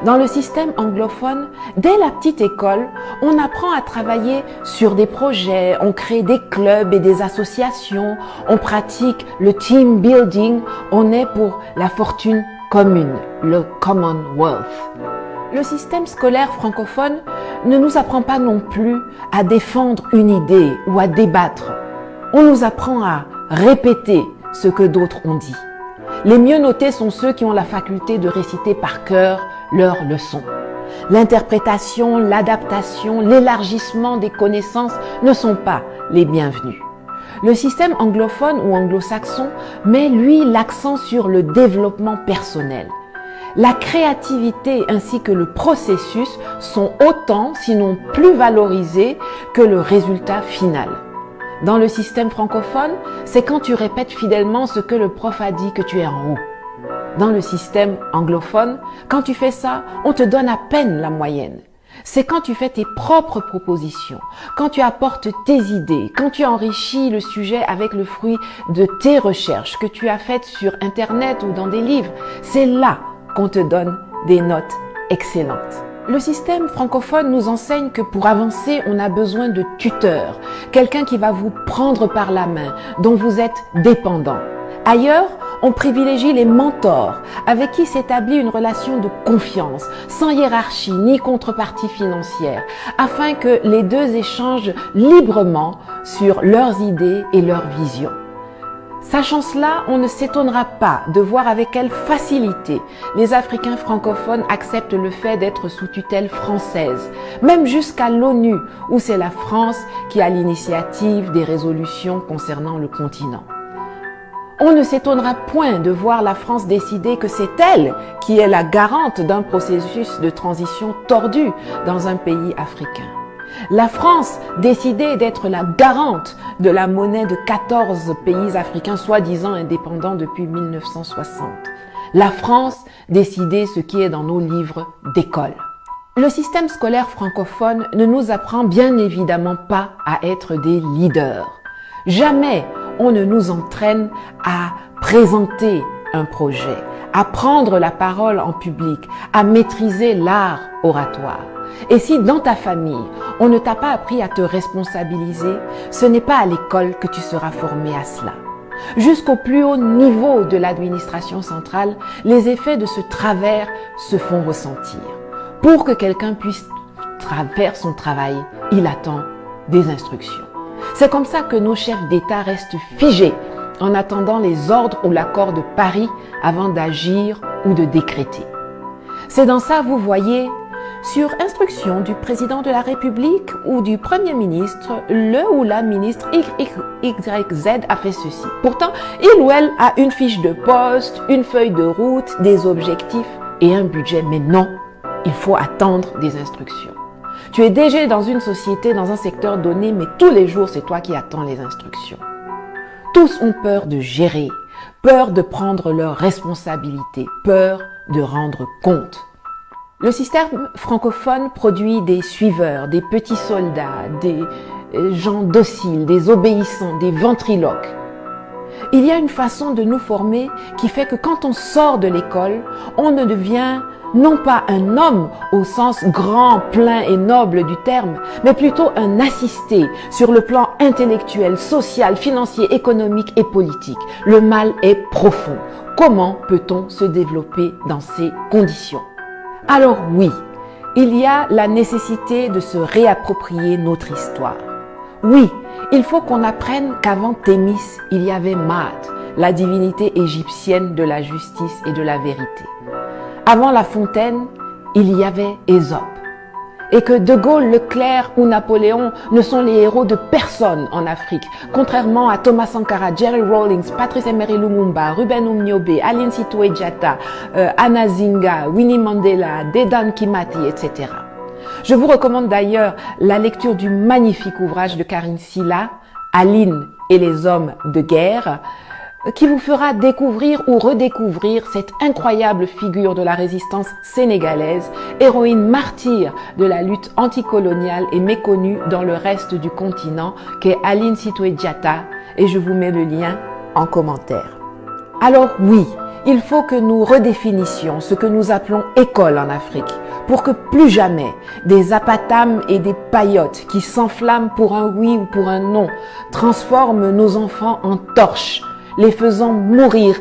Dans le système anglophone, dès la petite école, on apprend à travailler sur des projets, on crée des clubs et des associations, on pratique le team building, on est pour la fortune commune, le Commonwealth. Le système scolaire francophone ne nous apprend pas non plus à défendre une idée ou à débattre. On nous apprend à répéter ce que d'autres ont dit. Les mieux notés sont ceux qui ont la faculté de réciter par cœur leurs leçons. L'interprétation, l'adaptation, l'élargissement des connaissances ne sont pas les bienvenus. Le système anglophone ou anglo-saxon met, lui, l'accent sur le développement personnel. La créativité ainsi que le processus sont autant, sinon plus valorisés que le résultat final. Dans le système francophone, c'est quand tu répètes fidèlement ce que le prof a dit que tu es en haut. Dans le système anglophone, quand tu fais ça, on te donne à peine la moyenne. C'est quand tu fais tes propres propositions, quand tu apportes tes idées, quand tu enrichis le sujet avec le fruit de tes recherches que tu as faites sur Internet ou dans des livres. C'est là qu'on te donne des notes excellentes. Le système francophone nous enseigne que pour avancer, on a besoin de tuteurs, quelqu'un qui va vous prendre par la main, dont vous êtes dépendant. Ailleurs, on privilégie les mentors, avec qui s'établit une relation de confiance, sans hiérarchie ni contrepartie financière, afin que les deux échangent librement sur leurs idées et leurs visions. Sachant cela, on ne s'étonnera pas de voir avec quelle facilité les Africains francophones acceptent le fait d'être sous tutelle française, même jusqu'à l'ONU, où c'est la France qui a l'initiative des résolutions concernant le continent. On ne s'étonnera point de voir la France décider que c'est elle qui est la garante d'un processus de transition tordu dans un pays africain. La France décidait d'être la garante de la monnaie de 14 pays africains soi-disant indépendants depuis 1960. La France décidait ce qui est dans nos livres d'école. Le système scolaire francophone ne nous apprend bien évidemment pas à être des leaders. Jamais on ne nous entraîne à présenter un projet, à prendre la parole en public, à maîtriser l'art oratoire. Et si dans ta famille, on ne t'a pas appris à te responsabiliser, ce n'est pas à l'école que tu seras formé à cela. Jusqu'au plus haut niveau de l'administration centrale, les effets de ce travers se font ressentir. Pour que quelqu'un puisse faire son travail, il attend des instructions. C'est comme ça que nos chefs d'État restent figés en attendant les ordres ou l'accord de Paris avant d'agir ou de décréter. C'est dans ça, vous voyez, sur instruction du président de la République ou du Premier ministre, le ou la ministre XYZ a fait ceci. Pourtant, il ou elle a une fiche de poste, une feuille de route, des objectifs et un budget. Mais non, il faut attendre des instructions. Tu es déjà dans une société, dans un secteur donné, mais tous les jours, c'est toi qui attends les instructions. Tous ont peur de gérer, peur de prendre leurs responsabilités, peur de rendre compte. Le système francophone produit des suiveurs, des petits soldats, des gens dociles, des obéissants, des ventriloques. Il y a une façon de nous former qui fait que quand on sort de l'école, on ne devient non pas un homme au sens grand, plein et noble du terme, mais plutôt un assisté sur le plan intellectuel, social, financier, économique et politique. Le mal est profond. Comment peut-on se développer dans ces conditions? Alors oui, il y a la nécessité de se réapproprier notre histoire. Oui, il faut qu'on apprenne qu'avant Thémis, il y avait Maat, la divinité égyptienne de la justice et de la vérité. Avant La Fontaine, il y avait Ésope. Et que De Gaulle, Leclerc ou Napoléon ne sont les héros de personne en Afrique, contrairement à Thomas Sankara, Jerry Rawlings, Patrice Emery Lumumba, Ruben Umniobe, Aline Sitoé Diatta, Anna Zinga, Winnie Mandela, Dedan Kimati, etc. Je vous recommande d'ailleurs la lecture du magnifique ouvrage de Karine Silla, Aline et les hommes de guerre, qui vous fera découvrir ou redécouvrir cette incroyable figure de la résistance sénégalaise, héroïne martyre de la lutte anticoloniale et méconnue dans le reste du continent, qu'est Aline Sitoé Diatta, et je vous mets le lien en commentaire. Alors oui, Il faut que nous redéfinissions ce que nous appelons école en Afrique, pour que plus jamais des apatam et des paillotes qui s'enflamment pour un oui ou pour un non transforment nos enfants en torches, les faisant mourir